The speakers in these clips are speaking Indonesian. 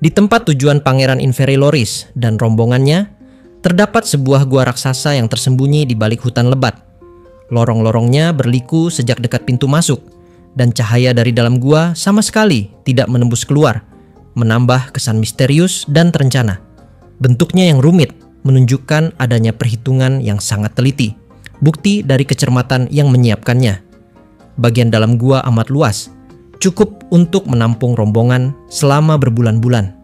Di tempat tujuan Pangeran Inferi Loris dan rombongannya, terdapat sebuah gua raksasa yang tersembunyi di balik hutan lebat. Lorong-lorongnya berliku sejak dekat pintu masuk, dan cahaya dari dalam gua sama sekali tidak menembus keluar, menambah kesan misterius dan terencana. Bentuknya yang rumit menunjukkan adanya perhitungan yang sangat teliti, bukti dari kecermatan yang menyiapkannya. Bagian dalam gua amat luas, cukup untuk menampung rombongan selama berbulan-bulan.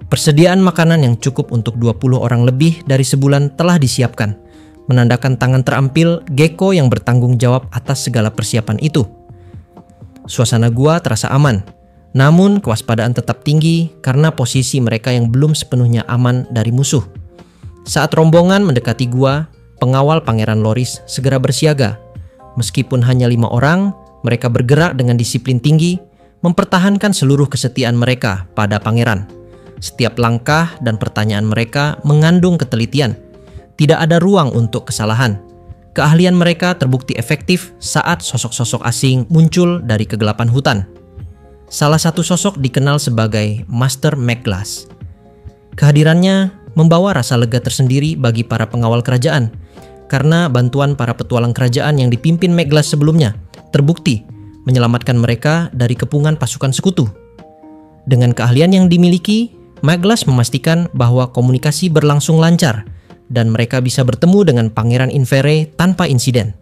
Persediaan makanan yang cukup untuk 20 orang lebih dari sebulan telah disiapkan, menandakan tangan terampil Gecko yang bertanggung jawab atas segala persiapan itu. Suasana gua terasa aman, namun kewaspadaan tetap tinggi karena posisi mereka yang belum sepenuhnya aman dari musuh. Saat rombongan mendekati gua, pengawal Pangeran Loris segera bersiaga. Meskipun hanya 5 orang, mereka bergerak dengan disiplin tinggi, mempertahankan seluruh kesetiaan mereka pada pangeran. Setiap langkah dan pertanyaan mereka mengandung ketelitian. Tidak ada ruang untuk kesalahan. Keahlian mereka terbukti efektif saat sosok-sosok asing muncul dari kegelapan hutan. Salah satu sosok dikenal sebagai Master Maeglas. Kehadirannya membawa rasa lega tersendiri bagi para pengawal kerajaan, karena bantuan para petualang kerajaan yang dipimpin Maeglas sebelumnya terbukti menyelamatkan mereka dari kepungan pasukan sekutu. Dengan keahlian yang dimiliki, Maeglas memastikan bahwa komunikasi berlangsung lancar dan mereka bisa bertemu dengan Pangeran Inferi tanpa insiden.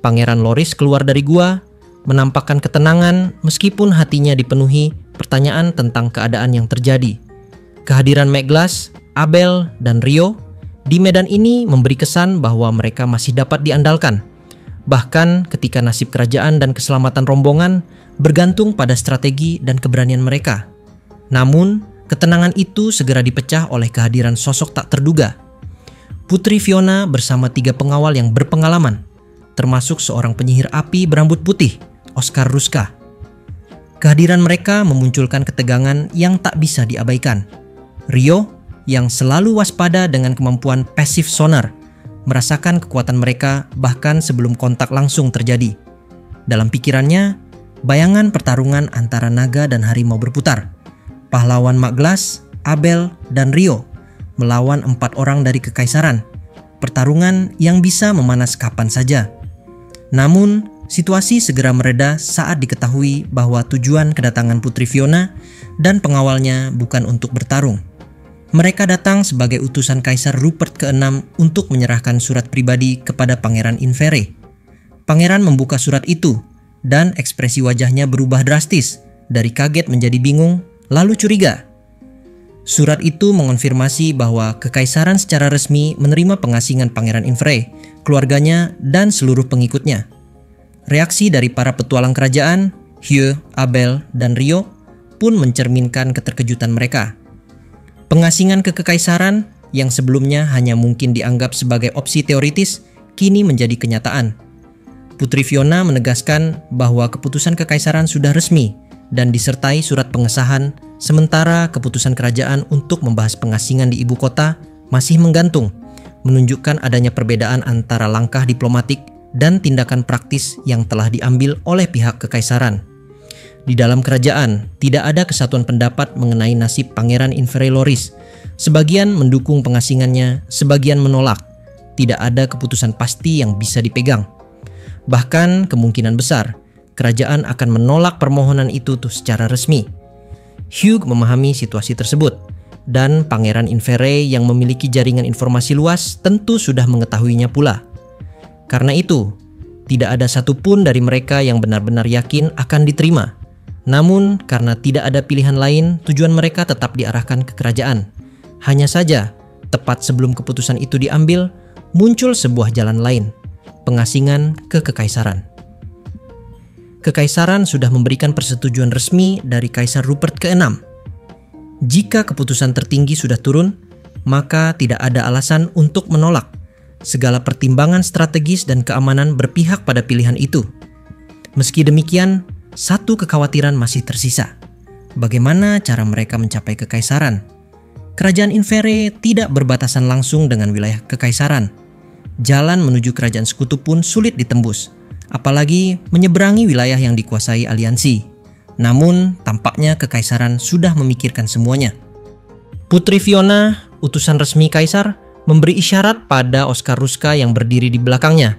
Pangeran Loris keluar dari gua, menampakkan ketenangan meskipun hatinya dipenuhi pertanyaan tentang keadaan yang terjadi. Kehadiran Maeglas, Abel, dan Rio di medan ini memberi kesan bahwa mereka masih dapat diandalkan. Bahkan ketika nasib kerajaan dan keselamatan rombongan bergantung pada strategi dan keberanian mereka. Namun, ketenangan itu segera dipecah oleh kehadiran sosok tak terduga. Putri Fiona bersama 3 pengawal yang berpengalaman, termasuk seorang penyihir api berambut putih, Oscar Ruska. Kehadiran mereka memunculkan ketegangan yang tak bisa diabaikan. Rio, yang selalu waspada dengan kemampuan pasif sonar, merasakan kekuatan mereka bahkan sebelum kontak langsung terjadi. Dalam pikirannya, bayangan pertarungan antara naga dan harimau berputar. Pahlawan Maeglas, Abel, dan Rio melawan 4 orang dari kekaisaran. Pertarungan yang bisa memanas kapan saja. Namun, situasi segera mereda saat diketahui bahwa tujuan kedatangan Putri Fiona dan pengawalnya bukan untuk bertarung. Mereka datang sebagai utusan Kaisar Rupert ke-6 untuk menyerahkan surat pribadi kepada Pangeran Inferi. Pangeran membuka surat itu, dan ekspresi wajahnya berubah drastis, dari kaget menjadi bingung, lalu curiga. Surat itu mengonfirmasi bahwa kekaisaran secara resmi menerima pengasingan Pangeran Inferi, keluarganya, dan seluruh pengikutnya. Reaksi dari para petualang kerajaan, Hugh, Abel, dan Rio, pun mencerminkan keterkejutan mereka. Pengasingan ke kekaisaran yang sebelumnya hanya mungkin dianggap sebagai opsi teoritis, kini menjadi kenyataan. Putri Fiona menegaskan bahwa keputusan kekaisaran sudah resmi dan disertai surat pengesahan, sementara keputusan kerajaan untuk membahas pengasingan di ibu kota masih menggantung, menunjukkan adanya perbedaan antara langkah diplomatik dan tindakan praktis yang telah diambil oleh pihak kekaisaran. Di dalam kerajaan, tidak ada kesatuan pendapat mengenai nasib Pangeran Inferi Loris. Sebagian mendukung pengasingannya, sebagian menolak. Tidak ada keputusan pasti yang bisa dipegang. Bahkan kemungkinan besar, kerajaan akan menolak permohonan itu secara resmi. Hugh memahami situasi tersebut, dan Pangeran Inferi yang memiliki jaringan informasi luas tentu sudah mengetahuinya pula. Karena itu, tidak ada satupun dari mereka yang benar-benar yakin akan diterima. Namun, karena tidak ada pilihan lain, tujuan mereka tetap diarahkan ke kerajaan. Hanya saja, tepat sebelum keputusan itu diambil, muncul sebuah jalan lain, pengasingan ke kekaisaran. Kekaisaran sudah memberikan persetujuan resmi dari Kaisar Rupert ke-6. Jika keputusan tertinggi sudah turun, maka tidak ada alasan untuk menolak. Segala pertimbangan strategis dan keamanan berpihak pada pilihan itu. Meski demikian, satu kekhawatiran masih tersisa. Bagaimana cara mereka mencapai kekaisaran? Kerajaan Inferi tidak berbatasan langsung dengan wilayah kekaisaran. Jalan menuju kerajaan sekutu pun sulit ditembus, apalagi menyeberangi wilayah yang dikuasai aliansi. Namun, tampaknya kekaisaran sudah memikirkan semuanya. Putri Fiona, utusan resmi kaisar, memberi isyarat pada Oskar Ruska yang berdiri di belakangnya.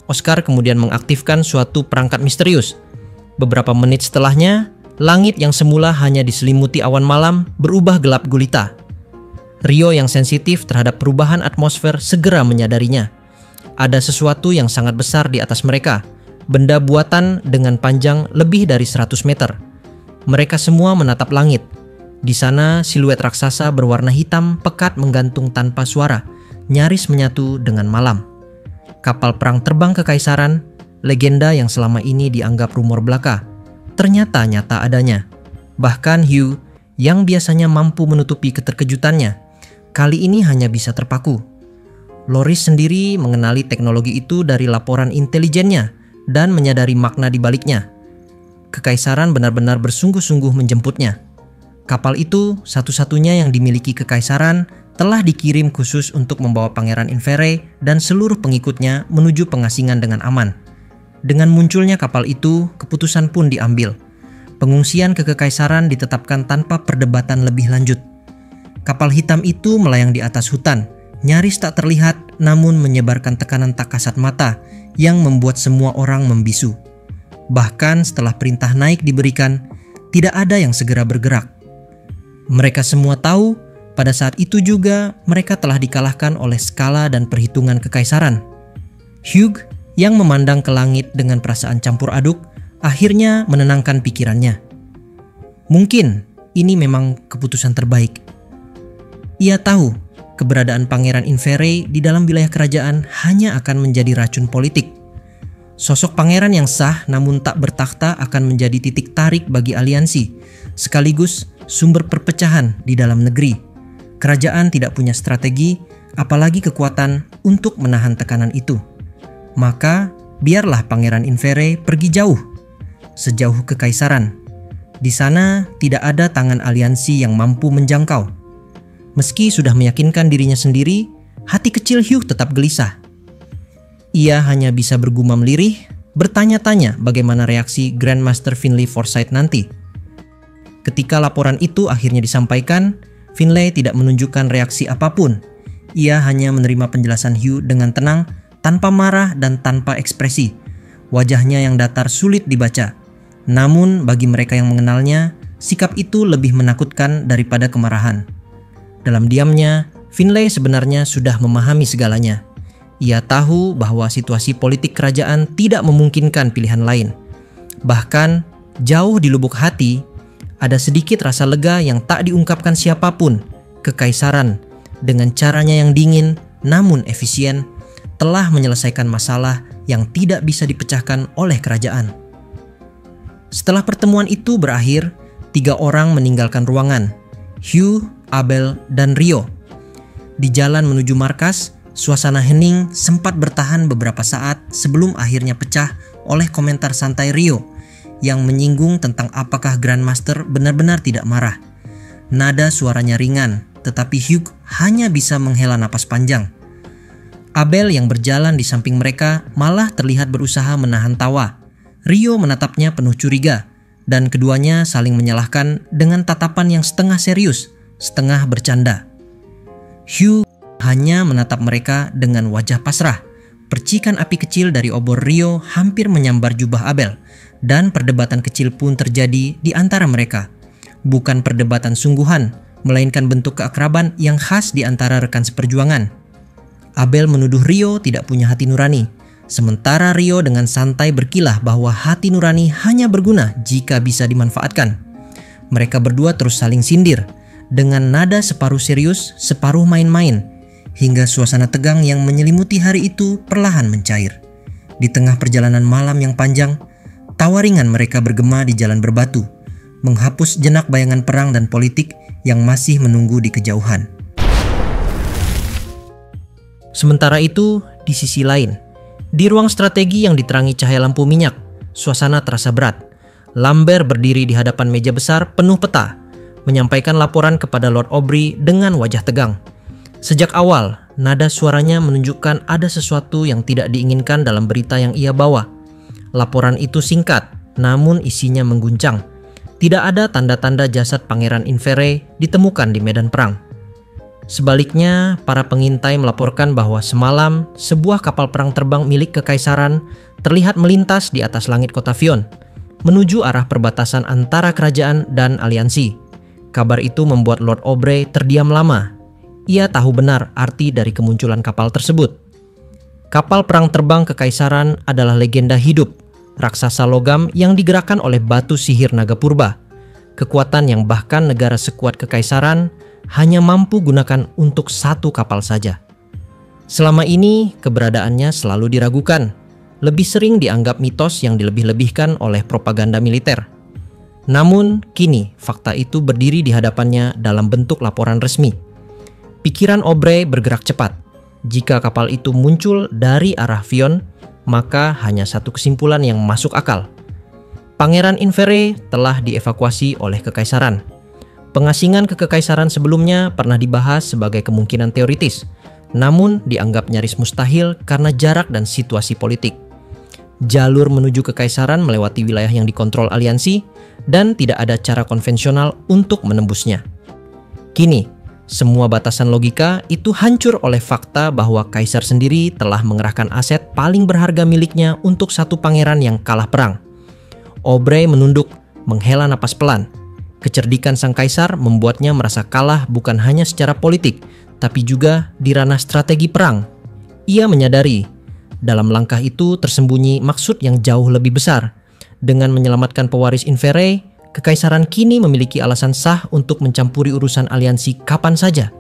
Oskar kemudian mengaktifkan suatu perangkat misterius. Beberapa menit setelahnya, langit yang semula hanya diselimuti awan malam berubah gelap gulita. Rio yang sensitif terhadap perubahan atmosfer segera menyadarinya. Ada sesuatu yang sangat besar di atas mereka, benda buatan dengan panjang lebih dari 100 meter. Mereka semua menatap langit. Di sana siluet raksasa berwarna hitam pekat menggantung tanpa suara, nyaris menyatu dengan malam. Kapal perang terbang kekaisaran, legenda yang selama ini dianggap rumor belaka, ternyata nyata adanya. Bahkan Hugh, yang biasanya mampu menutupi keterkejutannya, kali ini hanya bisa terpaku. Loris sendiri mengenali teknologi itu dari laporan intelijennya dan menyadari makna di baliknya. Kekaisaran benar-benar bersungguh-sungguh menjemputnya. Kapal itu, satu-satunya yang dimiliki kekaisaran, telah dikirim khusus untuk membawa Pangeran Inferi dan seluruh pengikutnya menuju pengasingan dengan aman. Dengan munculnya kapal itu, keputusan pun diambil. Pengungsian ke kekaisaran ditetapkan tanpa perdebatan lebih lanjut. Kapal hitam itu melayang di atas hutan, nyaris tak terlihat namun menyebarkan tekanan tak kasat mata yang membuat semua orang membisu. Bahkan setelah perintah naik diberikan, tidak ada yang segera bergerak. Mereka semua tahu pada saat itu juga mereka telah dikalahkan oleh skala dan perhitungan kekaisaran. Hugh yang memandang ke langit dengan perasaan campur aduk akhirnya menenangkan pikirannya. Mungkin ini memang keputusan terbaik. Ia tahu keberadaan Pangeran Inferi di dalam wilayah kerajaan hanya akan menjadi racun politik. Sosok pangeran yang sah namun tak bertakhta akan menjadi titik tarik bagi aliansi, sekaligus sumber perpecahan di dalam negeri. Kerajaan tidak punya strategi, apalagi kekuatan untuk menahan tekanan itu. Maka biarlah Pangeran Inferi pergi jauh, sejauh kekaisaran. Di sana tidak ada tangan aliansi yang mampu menjangkau. Meski sudah meyakinkan dirinya sendiri, hati kecil Hugh tetap gelisah. Ia hanya bisa bergumam lirih, bertanya-tanya bagaimana reaksi Grandmaster Finlay Forsyth nanti. Ketika laporan itu akhirnya disampaikan, Finlay tidak menunjukkan reaksi apapun. Ia hanya menerima penjelasan Hugh dengan tenang, tanpa marah dan tanpa ekspresi. Wajahnya yang datar sulit dibaca. Namun bagi mereka yang mengenalnya, sikap itu lebih menakutkan daripada kemarahan. Dalam diamnya, Finlay sebenarnya sudah memahami segalanya. Ia tahu bahwa situasi politik kerajaan tidak memungkinkan pilihan lain. Bahkan, jauh di lubuk hati, ada sedikit rasa lega yang tak diungkapkan siapapun. Kekaisaran, dengan caranya yang dingin namun efisien, telah menyelesaikan masalah yang tidak bisa dipecahkan oleh kerajaan. Setelah pertemuan itu berakhir, 3 orang meninggalkan ruangan, Hugh, Abel, dan Rio. Di jalan menuju markas, suasana hening sempat bertahan beberapa saat sebelum akhirnya pecah oleh komentar santai Rio yang menyinggung tentang apakah Grandmaster benar-benar tidak marah. Nada suaranya ringan, tetapi Hugh hanya bisa menghela napas panjang. Abel yang berjalan di samping mereka malah terlihat berusaha menahan tawa. Rio menatapnya penuh curiga, dan keduanya saling menyalahkan dengan tatapan yang setengah serius, setengah bercanda. Hugh hanya menatap mereka dengan wajah pasrah. Percikan api kecil dari obor Rio hampir menyambar jubah Abel, dan perdebatan kecil pun terjadi di antara mereka. Bukan perdebatan sungguhan, melainkan bentuk keakraban yang khas di antara rekan seperjuangan. Abel menuduh Rio tidak punya hati nurani, sementara Rio dengan santai berkilah bahwa hati nurani hanya berguna jika bisa dimanfaatkan. Mereka berdua terus saling sindir, dengan nada separuh serius, separuh main-main, hingga suasana tegang yang menyelimuti hari itu perlahan mencair. Di tengah perjalanan malam yang panjang, tawa ringan mereka bergema di jalan berbatu, menghapus jenak bayangan perang dan politik yang masih menunggu di kejauhan. Sementara itu, di sisi lain, di ruang strategi yang diterangi cahaya lampu minyak, suasana terasa berat. Lambert berdiri di hadapan meja besar penuh peta, menyampaikan laporan kepada Lord Aubrey dengan wajah tegang. Sejak awal, nada suaranya menunjukkan ada sesuatu yang tidak diinginkan dalam berita yang ia bawa. Laporan itu singkat, namun isinya mengguncang. Tidak ada tanda-tanda jasad Pangeran Infere ditemukan di medan perang. Sebaliknya, para pengintai melaporkan bahwa semalam sebuah kapal perang terbang milik kekaisaran terlihat melintas di atas langit kota Fion, menuju arah perbatasan antara kerajaan dan aliansi. Kabar itu membuat Lord Aubrey terdiam lama. Ia tahu benar arti dari kemunculan kapal tersebut. Kapal perang terbang kekaisaran adalah legenda hidup, raksasa logam yang digerakkan oleh batu sihir naga purba. Kekuatan yang bahkan negara sekuat kekaisaran hanya mampu gunakan untuk satu kapal saja. Selama ini keberadaannya selalu diragukan, lebih sering dianggap mitos yang dilebih-lebihkan oleh propaganda militer. Namun kini fakta itu berdiri di hadapannya dalam bentuk laporan resmi. Pikiran Aubrey bergerak cepat. Jika kapal itu muncul dari arah Fion, maka hanya satu kesimpulan yang masuk akal. Pangeran Infere telah dievakuasi oleh kekaisaran. Pengasingan ke kekaisaran sebelumnya pernah dibahas sebagai kemungkinan teoritis, namun dianggap nyaris mustahil karena jarak dan situasi politik. Jalur menuju kekaisaran melewati wilayah yang dikontrol aliansi dan tidak ada cara konvensional untuk menembusnya. Kini, semua batasan logika itu hancur oleh fakta bahwa kaisar sendiri telah mengerahkan aset paling berharga miliknya untuk satu pangeran yang kalah perang. Aubrey menunduk, menghela napas pelan. Kecerdikan sang kaisar membuatnya merasa kalah bukan hanya secara politik, tapi juga di ranah strategi perang. Ia menyadari, dalam langkah itu tersembunyi maksud yang jauh lebih besar. Dengan menyelamatkan pewaris Infere, kekaisaran kini memiliki alasan sah untuk mencampuri urusan aliansi kapan saja.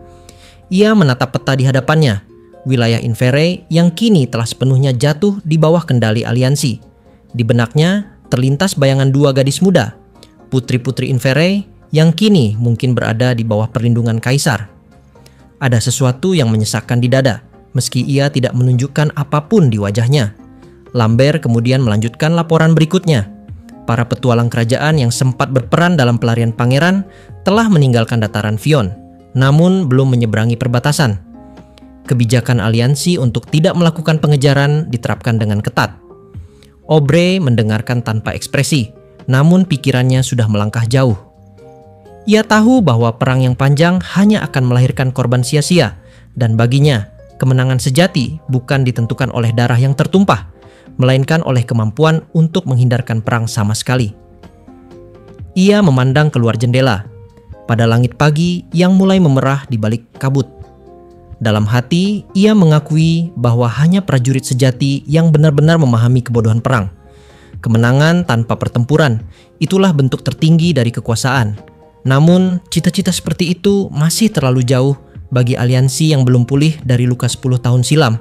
Ia menatap peta di hadapannya, wilayah Infere yang kini telah sepenuhnya jatuh di bawah kendali aliansi. Di benaknya terlintas bayangan dua gadis muda, putri-putri Infere yang kini mungkin berada di bawah perlindungan kaisar. Ada sesuatu yang menyesakkan di dada, meski ia tidak menunjukkan apapun di wajahnya. Lambert kemudian melanjutkan laporan berikutnya. Para petualang kerajaan yang sempat berperan dalam pelarian pangeran telah meninggalkan dataran Fion, namun belum menyeberangi perbatasan. Kebijakan aliansi untuk tidak melakukan pengejaran diterapkan dengan ketat. Aubrey mendengarkan tanpa ekspresi, namun pikirannya sudah melangkah jauh. Ia tahu bahwa perang yang panjang hanya akan melahirkan korban sia-sia, dan baginya, kemenangan sejati bukan ditentukan oleh darah yang tertumpah, melainkan oleh kemampuan untuk menghindarkan perang sama sekali. Ia memandang keluar jendela, pada langit pagi yang mulai memerah di balik kabut. Dalam hati, ia mengakui bahwa hanya prajurit sejati yang benar-benar memahami kebodohan perang. Kemenangan tanpa pertempuran, itulah bentuk tertinggi dari kekuasaan. Namun, cita-cita seperti itu masih terlalu jauh bagi aliansi yang belum pulih dari luka 10 tahun silam.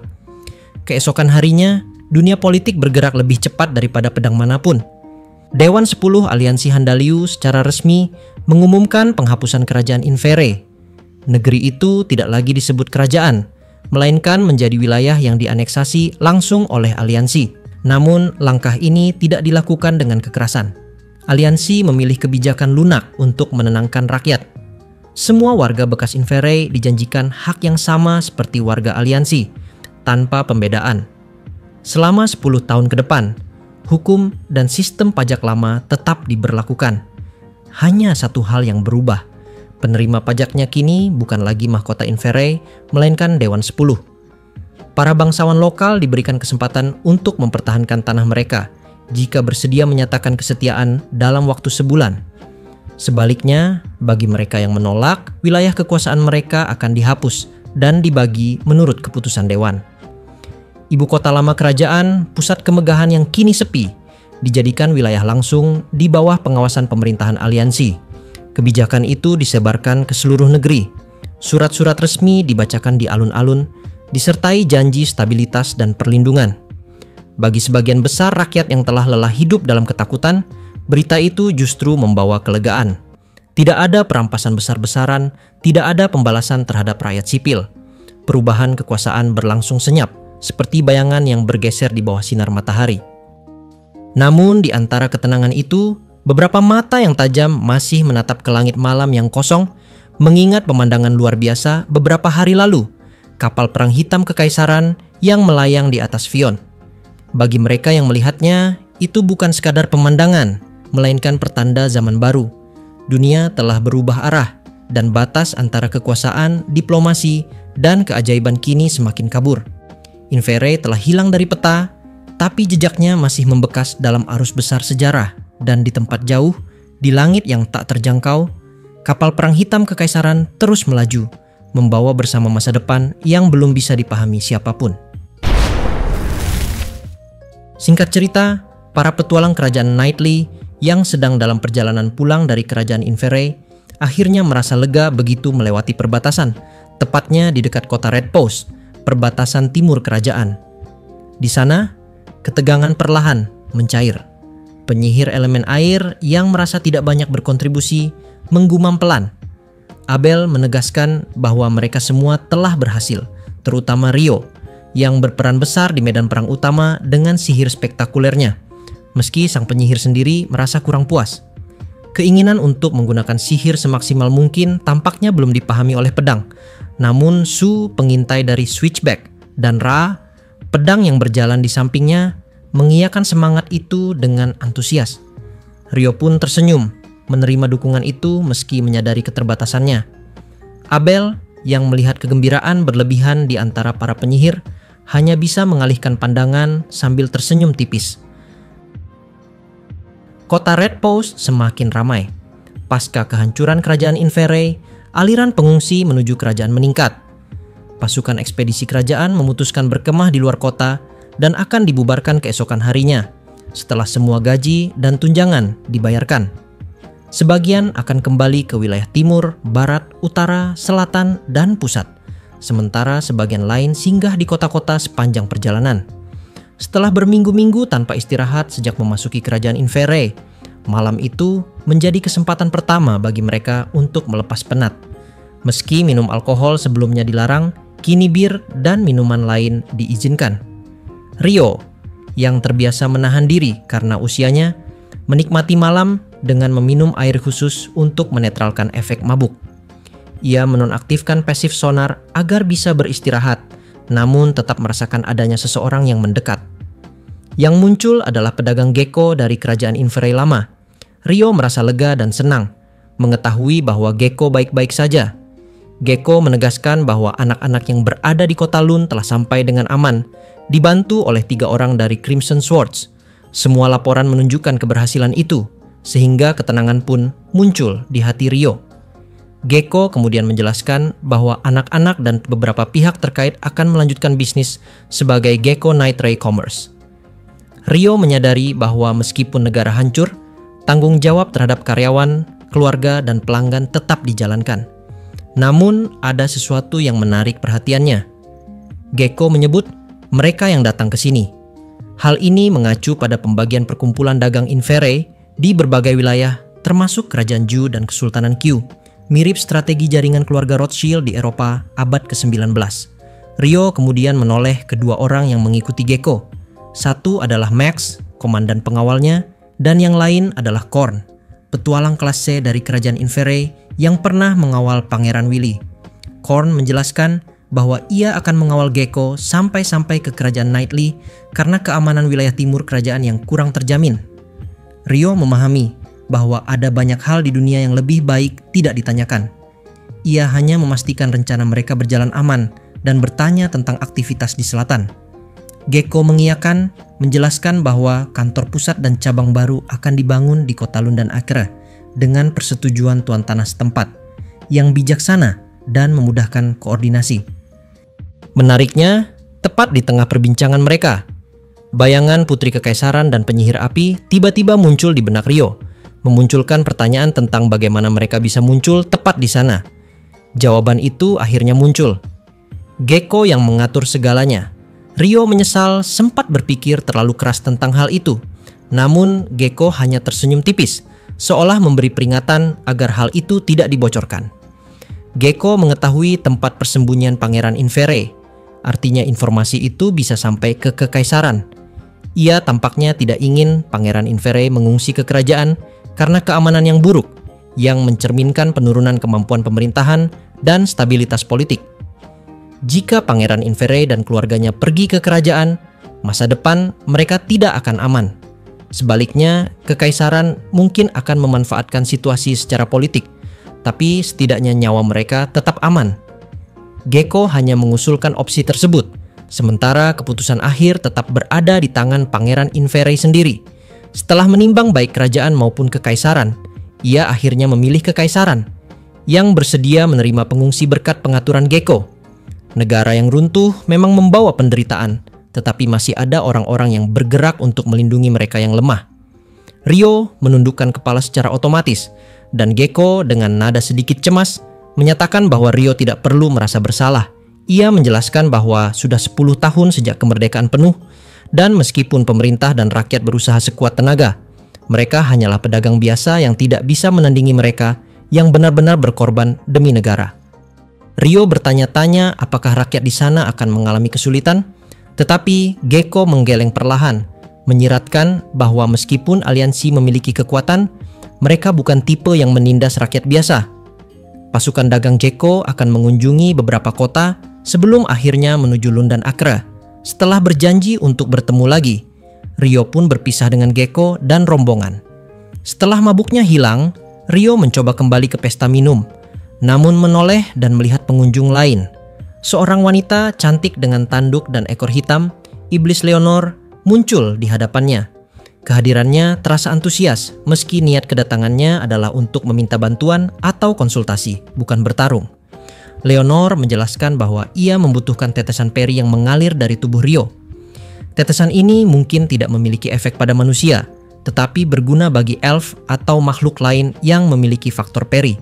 Keesokan harinya, dunia politik bergerak lebih cepat daripada pedang manapun. Dewan 10 Aliansi Handaliu secara resmi mengumumkan penghapusan kerajaan Infere. Negeri itu tidak lagi disebut kerajaan, melainkan menjadi wilayah yang dianeksasi langsung oleh aliansi. Namun, langkah ini tidak dilakukan dengan kekerasan. Aliansi memilih kebijakan lunak untuk menenangkan rakyat. Semua warga bekas Infere dijanjikan hak yang sama seperti warga aliansi, tanpa pembedaan. Selama 10 tahun ke depan, hukum dan sistem pajak lama tetap diberlakukan. Hanya satu hal yang berubah. Penerima pajaknya kini bukan lagi mahkota Infere, melainkan Dewan 10. Para bangsawan lokal diberikan kesempatan untuk mempertahankan tanah mereka jika bersedia menyatakan kesetiaan dalam waktu sebulan. Sebaliknya, bagi mereka yang menolak, wilayah kekuasaan mereka akan dihapus dan dibagi menurut keputusan Dewan. Ibu kota lama kerajaan, pusat kemegahan yang kini sepi, dijadikan wilayah langsung di bawah pengawasan pemerintahan aliansi. Kebijakan itu disebarkan ke seluruh negeri. Surat-surat resmi dibacakan di alun-alun, disertai janji stabilitas dan perlindungan. Bagi sebagian besar rakyat yang telah lelah hidup dalam ketakutan, berita itu justru membawa kelegaan. Tidak ada perampasan besar-besaran, tidak ada pembalasan terhadap rakyat sipil. Perubahan kekuasaan berlangsung senyap, seperti bayangan yang bergeser di bawah sinar matahari. Namun di antara ketenangan itu, beberapa mata yang tajam masih menatap ke langit malam yang kosong, mengingat pemandangan luar biasa beberapa hari lalu, kapal perang hitam kekaisaran yang melayang di atas Fion. Bagi mereka yang melihatnya, itu bukan sekadar pemandangan, melainkan pertanda zaman baru. Dunia telah berubah arah, dan batas antara kekuasaan, diplomasi, dan keajaiban kini semakin kabur. Inferi telah hilang dari peta, tapi jejaknya masih membekas dalam arus besar sejarah, dan di tempat jauh, di langit yang tak terjangkau, kapal perang hitam kekaisaran terus melaju, membawa bersama masa depan yang belum bisa dipahami siapapun. Singkat cerita, para petualang kerajaan Knightley yang sedang dalam perjalanan pulang dari kerajaan Inferi akhirnya merasa lega begitu melewati perbatasan, tepatnya di dekat kota Red Post, perbatasan timur kerajaan. Di sana, ketegangan perlahan mencair. Penyihir elemen air yang merasa tidak banyak berkontribusi menggumam pelan. Abel menegaskan bahwa mereka semua telah berhasil, terutama Rio, yang berperan besar di medan perang utama dengan sihir spektakulernya. Meski sang penyihir sendiri merasa kurang puas. Keinginan untuk menggunakan sihir semaksimal mungkin tampaknya belum dipahami oleh pedang. Namun Su, pengintai dari Switchback, dan Ra, pedang yang berjalan di sampingnya, mengiyakan semangat itu dengan antusias. Rio pun tersenyum, menerima dukungan itu meski menyadari keterbatasannya. Abel, yang melihat kegembiraan berlebihan di antara para penyihir, hanya bisa mengalihkan pandangan sambil tersenyum tipis. Kota Red Post semakin ramai. Pasca kehancuran kerajaan Inferi, aliran pengungsi menuju kerajaan meningkat. Pasukan ekspedisi kerajaan memutuskan berkemah di luar kota dan akan dibubarkan keesokan harinya, setelah semua gaji dan tunjangan dibayarkan. Sebagian akan kembali ke wilayah timur, barat, utara, selatan, dan pusat. Sementara sebagian lain singgah di kota-kota sepanjang perjalanan. Setelah berminggu-minggu tanpa istirahat sejak memasuki kerajaan Inferi, malam itu menjadi kesempatan pertama bagi mereka untuk melepas penat. Meski minum alkohol sebelumnya dilarang, kini bir dan minuman lain diizinkan. Rio, yang terbiasa menahan diri karena usianya, menikmati malam dengan meminum air khusus untuk menetralkan efek mabuk. Ia menonaktifkan pasif sonar agar bisa beristirahat, namun tetap merasakan adanya seseorang yang mendekat. Yang muncul adalah pedagang Gecko dari kerajaan Inferi lama. Rio merasa lega dan senang mengetahui bahwa Gecko baik-baik saja. Gecko menegaskan bahwa anak-anak yang berada di kota Lun telah sampai dengan aman, dibantu oleh 3 orang dari Crimson Swords. Semua laporan menunjukkan keberhasilan itu, sehingga ketenangan pun muncul di hati Rio. Gecko kemudian menjelaskan bahwa anak-anak dan beberapa pihak terkait akan melanjutkan bisnis sebagai Gecko Knightley Commerce. Rio menyadari bahwa meskipun negara hancur, tanggung jawab terhadap karyawan, keluarga, dan pelanggan tetap dijalankan. Namun, ada sesuatu yang menarik perhatiannya. Gecko menyebut mereka yang datang ke sini. Hal ini mengacu pada pembagian perkumpulan dagang Inferi di berbagai wilayah, termasuk Kerajaan Zhou dan Kesultanan Qiu, mirip strategi jaringan keluarga Rothschild di Eropa abad ke-19. Rio kemudian menoleh kedua orang yang mengikuti Gecko. Satu adalah Max, komandan pengawalnya, dan yang lain adalah Korn, petualang kelas C dari kerajaan Inferi yang pernah mengawal Pangeran Willy. Korn menjelaskan bahwa ia akan mengawal Gecko sampai-sampai ke kerajaan Knightley karena keamanan wilayah timur kerajaan yang kurang terjamin. Rio memahami bahwa ada banyak hal di dunia yang lebih baik tidak ditanyakan. Ia hanya memastikan rencana mereka berjalan aman dan bertanya tentang aktivitas di selatan. Gecko mengiyakan, menjelaskan bahwa kantor pusat dan cabang baru akan dibangun di kota Lun dan Acre dengan persetujuan tuan tanah setempat yang bijaksana dan memudahkan koordinasi. Menariknya, tepat di tengah perbincangan mereka, bayangan Putri Kekaisaran dan penyihir api tiba-tiba muncul di benak Rio, memunculkan pertanyaan tentang bagaimana mereka bisa muncul tepat di sana. Jawaban itu akhirnya muncul. Gecko yang mengatur segalanya. Rio menyesal sempat berpikir terlalu keras tentang hal itu. Namun Gecko hanya tersenyum tipis, seolah memberi peringatan agar hal itu tidak dibocorkan. Gecko mengetahui tempat persembunyian Pangeran Inferi. Artinya informasi itu bisa sampai ke Kekaisaran. Ia tampaknya tidak ingin Pangeran Inferi mengungsi ke kerajaan karena keamanan yang buruk, yang mencerminkan penurunan kemampuan pemerintahan dan stabilitas politik. Jika Pangeran Inferi dan keluarganya pergi ke kerajaan, masa depan mereka tidak akan aman. Sebaliknya, kekaisaran mungkin akan memanfaatkan situasi secara politik, tapi setidaknya nyawa mereka tetap aman. Gekko hanya mengusulkan opsi tersebut, sementara keputusan akhir tetap berada di tangan Pangeran Inferi sendiri. Setelah menimbang baik kerajaan maupun kekaisaran, ia akhirnya memilih kekaisaran yang bersedia menerima pengungsi berkat pengaturan Gekko. Negara yang runtuh memang membawa penderitaan, tetapi masih ada orang-orang yang bergerak untuk melindungi mereka yang lemah. Ryo menundukkan kepala secara otomatis, dan Gekko dengan nada sedikit cemas menyatakan bahwa Ryo tidak perlu merasa bersalah. Ia menjelaskan bahwa sudah 10 tahun sejak kemerdekaan penuh, dan meskipun pemerintah dan rakyat berusaha sekuat tenaga, mereka hanyalah pedagang biasa yang tidak bisa menandingi mereka yang benar-benar berkorban demi negara. Ryo bertanya-tanya apakah rakyat di sana akan mengalami kesulitan, tetapi Gekko menggeleng perlahan, menyiratkan bahwa meskipun aliansi memiliki kekuatan, mereka bukan tipe yang menindas rakyat biasa. Pasukan dagang Gekko akan mengunjungi beberapa kota sebelum akhirnya menuju Lundan Akra. Setelah berjanji untuk bertemu lagi, Ryo pun berpisah dengan Gekko dan rombongan. Setelah mabuknya hilang, Ryo mencoba kembali ke pesta minum, namun menoleh dan melihat pengunjung lain. Seorang wanita cantik dengan tanduk dan ekor hitam, Iblis Leonor, muncul di hadapannya. Kehadirannya terasa antusias, meski niat kedatangannya adalah untuk meminta bantuan atau konsultasi, bukan bertarung. Leonor menjelaskan bahwa ia membutuhkan tetesan peri yang mengalir dari tubuh Ryo. Tetesan ini mungkin tidak memiliki efek pada manusia, tetapi berguna bagi elf atau makhluk lain yang memiliki faktor peri.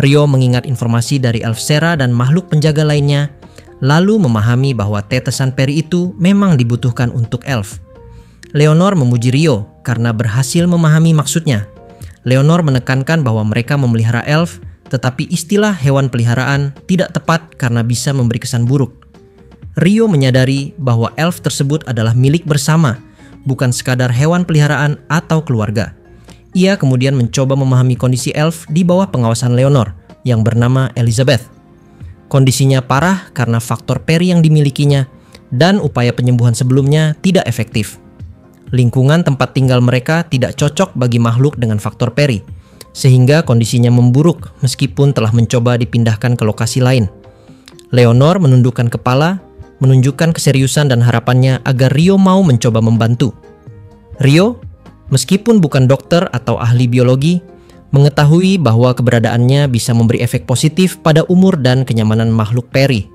Ryo mengingat informasi dari elf Sera dan makhluk penjaga lainnya, lalu memahami bahwa tetesan peri itu memang dibutuhkan untuk elf. Leonor memuji Ryo karena berhasil memahami maksudnya. Leonor menekankan bahwa mereka memelihara elf, tetapi istilah hewan peliharaan tidak tepat karena bisa memberi kesan buruk. Ryo menyadari bahwa elf tersebut adalah milik bersama, bukan sekadar hewan peliharaan atau keluarga. Ia kemudian mencoba memahami kondisi elf di bawah pengawasan Leonor yang bernama Elizabeth. Kondisinya parah karena faktor peri yang dimilikinya dan upaya penyembuhan sebelumnya tidak efektif. Lingkungan tempat tinggal mereka tidak cocok bagi makhluk dengan faktor peri, sehingga kondisinya memburuk meskipun telah mencoba dipindahkan ke lokasi lain. Leonor menundukkan kepala, menunjukkan keseriusan dan harapannya agar Ryo mau mencoba membantu. Ryo, meskipun bukan dokter atau ahli biologi, mengetahui bahwa keberadaannya bisa memberi efek positif pada umur dan kenyamanan makhluk peri.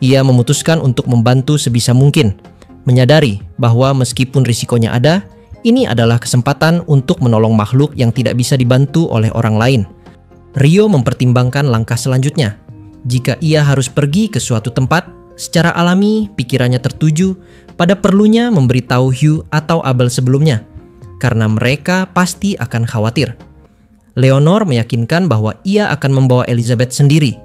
Ia memutuskan untuk membantu sebisa mungkin, menyadari bahwa meskipun risikonya ada, ini adalah kesempatan untuk menolong makhluk yang tidak bisa dibantu oleh orang lain. Ryo mempertimbangkan langkah selanjutnya. Jika ia harus pergi ke suatu tempat, secara alami pikirannya tertuju pada perlunya memberitahu Hugh atau Abel sebelumnya, karena mereka pasti akan khawatir. Leonor meyakinkan bahwa ia akan membawa Elizabeth sendiri.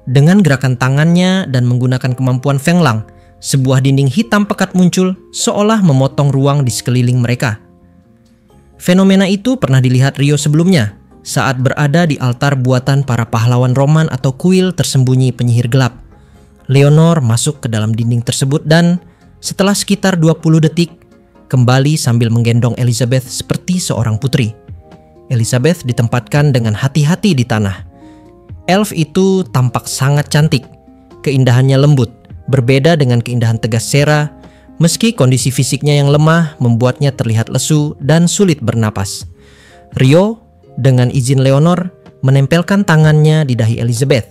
Dengan gerakan tangannya dan menggunakan kemampuan Feng Lang, sebuah dinding hitam pekat muncul seolah memotong ruang di sekeliling mereka. Fenomena itu pernah dilihat Ryo sebelumnya saat berada di altar buatan para pahlawan Roman atau kuil tersembunyi penyihir gelap. Leonor masuk ke dalam dinding tersebut dan setelah sekitar 20 detik kembali sambil menggendong Elizabeth seperti seorang putri. Elizabeth ditempatkan dengan hati-hati di tanah. Elf itu tampak sangat cantik, keindahannya lembut, berbeda dengan keindahan tegas Sera, meski kondisi fisiknya yang lemah membuatnya terlihat lesu dan sulit bernapas. Ryo, dengan izin Leonor, menempelkan tangannya di dahi Elizabeth.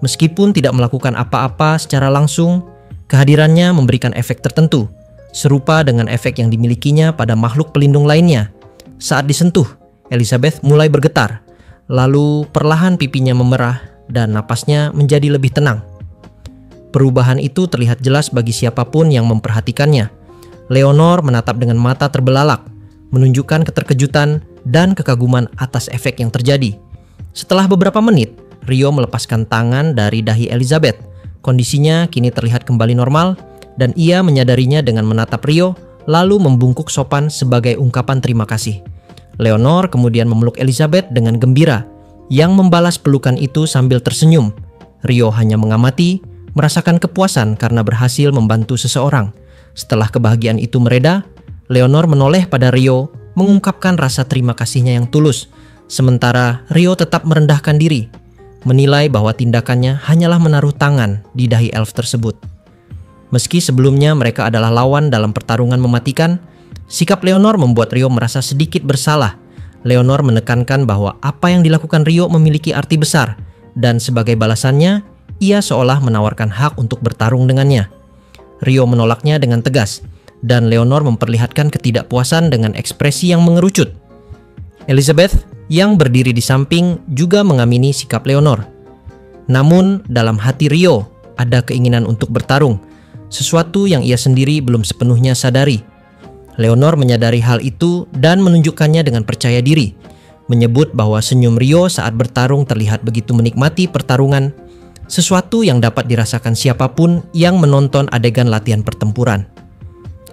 Meskipun tidak melakukan apa-apa secara langsung, kehadirannya memberikan efek tertentu, serupa dengan efek yang dimilikinya pada makhluk pelindung lainnya. Saat disentuh, Elizabeth mulai bergetar, lalu perlahan pipinya memerah dan napasnya menjadi lebih tenang. Perubahan itu terlihat jelas bagi siapapun yang memperhatikannya. Leonor menatap dengan mata terbelalak, menunjukkan keterkejutan dan kekaguman atas efek yang terjadi. Setelah beberapa menit, Ryo melepaskan tangan dari dahi Elizabeth. Kondisinya kini terlihat kembali normal, dan ia menyadarinya dengan menatap Ryo, lalu membungkuk sopan sebagai ungkapan terima kasih. Leonor kemudian memeluk Elizabeth dengan gembira, yang membalas pelukan itu sambil tersenyum. Ryo hanya mengamati, merasakan kepuasan karena berhasil membantu seseorang. Setelah kebahagiaan itu mereda, Leonor menoleh pada Rio, mengungkapkan rasa terima kasihnya yang tulus, sementara Rio tetap merendahkan diri, menilai bahwa tindakannya hanyalah menaruh tangan di dahi elf tersebut. Meski sebelumnya mereka adalah lawan dalam pertarungan mematikan, sikap Leonor membuat Rio merasa sedikit bersalah. Leonor menekankan bahwa apa yang dilakukan Rio memiliki arti besar, dan sebagai balasannya, ia seolah menawarkan hak untuk bertarung dengannya. Rio menolaknya dengan tegas, dan Leonor memperlihatkan ketidakpuasan dengan ekspresi yang mengerucut. Elizabeth yang berdiri di samping juga mengamini sikap Leonor. Namun dalam hati Rio ada keinginan untuk bertarung, sesuatu yang ia sendiri belum sepenuhnya sadari. Leonor menyadari hal itu dan menunjukkannya dengan percaya diri, menyebut bahwa senyum Rio saat bertarung terlihat begitu menikmati pertarungan, sesuatu yang dapat dirasakan siapapun yang menonton adegan latihan pertempuran.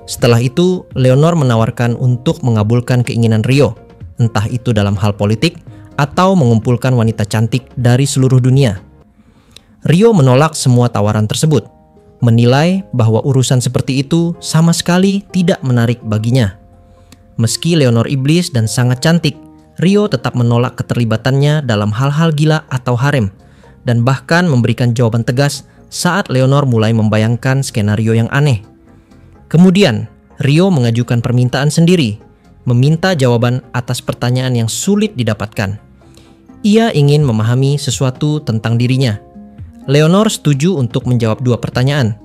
Setelah itu, Leonor menawarkan untuk mengabulkan keinginan Rio, entah itu dalam hal politik atau mengumpulkan wanita cantik dari seluruh dunia. Rio menolak semua tawaran tersebut, menilai bahwa urusan seperti itu sama sekali tidak menarik baginya. Meski Leonor iblis dan sangat cantik, Rio tetap menolak keterlibatannya dalam hal-hal gila atau harem, dan bahkan memberikan jawaban tegas saat Leonor mulai membayangkan skenario yang aneh. Kemudian, Rio mengajukan permintaan sendiri, meminta jawaban atas pertanyaan yang sulit didapatkan. Ia ingin memahami sesuatu tentang dirinya. Leonor setuju untuk menjawab 2 pertanyaan,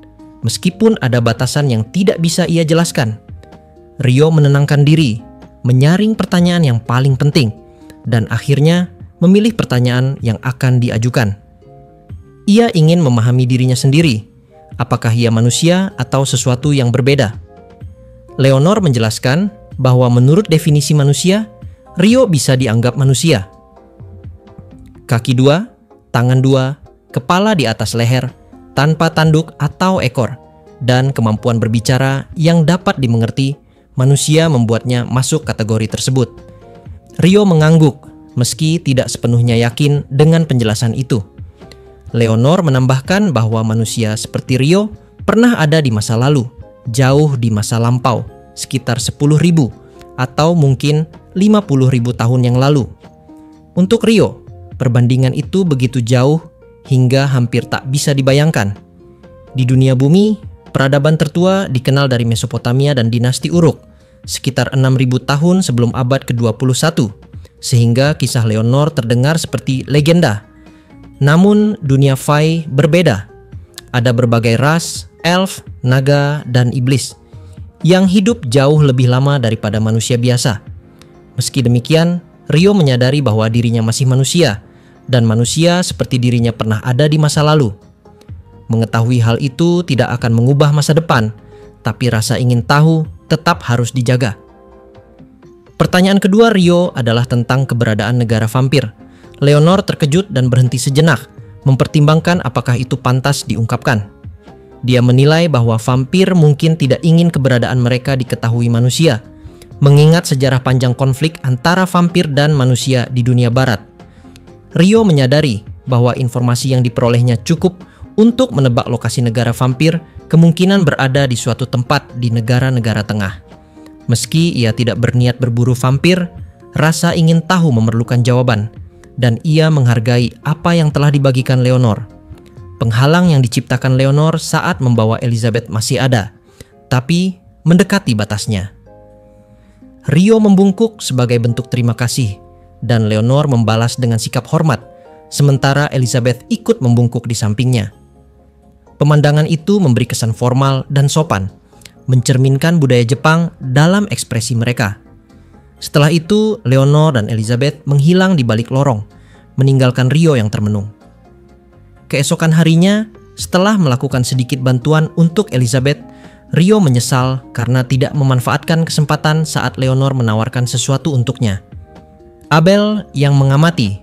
meskipun ada batasan yang tidak bisa ia jelaskan. Rio menenangkan diri, menyaring pertanyaan yang paling penting, dan akhirnya memilih pertanyaan yang akan diajukan. Ia ingin memahami dirinya sendiri, apakah ia manusia atau sesuatu yang berbeda. Leonor menjelaskan bahwa menurut definisi manusia, Rio bisa dianggap manusia. Kaki 2, tangan 2, kepala di atas leher, tanpa tanduk atau ekor, dan kemampuan berbicara yang dapat dimengerti, manusia membuatnya masuk kategori tersebut. Rio mengangguk, meski tidak sepenuhnya yakin dengan penjelasan itu. Leonor menambahkan bahwa manusia seperti Rio pernah ada di masa lalu, jauh di masa lampau, sekitar 10.000 atau mungkin 50.000 tahun yang lalu. Untuk Rio, perbandingan itu begitu jauh hingga hampir tak bisa dibayangkan. Di dunia bumi, peradaban tertua dikenal dari Mesopotamia dan dinasti Uruk, sekitar 6.000 tahun sebelum abad ke-21, sehingga kisah Leonor terdengar seperti legenda. Namun dunia Fae berbeda. Ada berbagai ras, elf, naga, dan iblis yang hidup jauh lebih lama daripada manusia biasa. Meski demikian, Rio menyadari bahwa dirinya masih manusia, dan manusia seperti dirinya pernah ada di masa lalu. Mengetahui hal itu tidak akan mengubah masa depan, tapi rasa ingin tahu tetap harus dijaga. Pertanyaan kedua Rio adalah tentang keberadaan negara vampir. Leonor terkejut dan berhenti sejenak, mempertimbangkan apakah itu pantas diungkapkan. Dia menilai bahwa vampir mungkin tidak ingin keberadaan mereka diketahui manusia, mengingat sejarah panjang konflik antara vampir dan manusia di dunia barat. Rio menyadari bahwa informasi yang diperolehnya cukup untuk menebak lokasi negara vampir kemungkinan berada di suatu tempat di negara-negara tengah. Meski ia tidak berniat berburu vampir, rasa ingin tahu memerlukan jawaban, dan ia menghargai apa yang telah dibagikan Leonor. Penghalang yang diciptakan Leonor saat membawa Elizabeth masih ada, tapi mendekati batasnya. Rio membungkuk sebagai bentuk terima kasih, dan Leonor membalas dengan sikap hormat, sementara Elizabeth ikut membungkuk di sampingnya. Pemandangan itu memberi kesan formal dan sopan, mencerminkan budaya Jepang dalam ekspresi mereka. Setelah itu, Leonor dan Elizabeth menghilang di balik lorong, meninggalkan Rio yang termenung. Keesokan harinya, setelah melakukan sedikit bantuan untuk Elizabeth, Rio menyesal karena tidak memanfaatkan kesempatan saat Leonor menawarkan sesuatu untuknya. Abel yang mengamati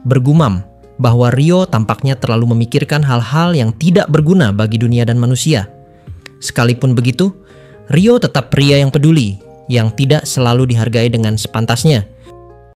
bergumam bahwa Rio tampaknya terlalu memikirkan hal-hal yang tidak berguna bagi dunia dan manusia. Sekalipun begitu, Rio tetap pria yang peduli, yang tidak selalu dihargai dengan sepantasnya,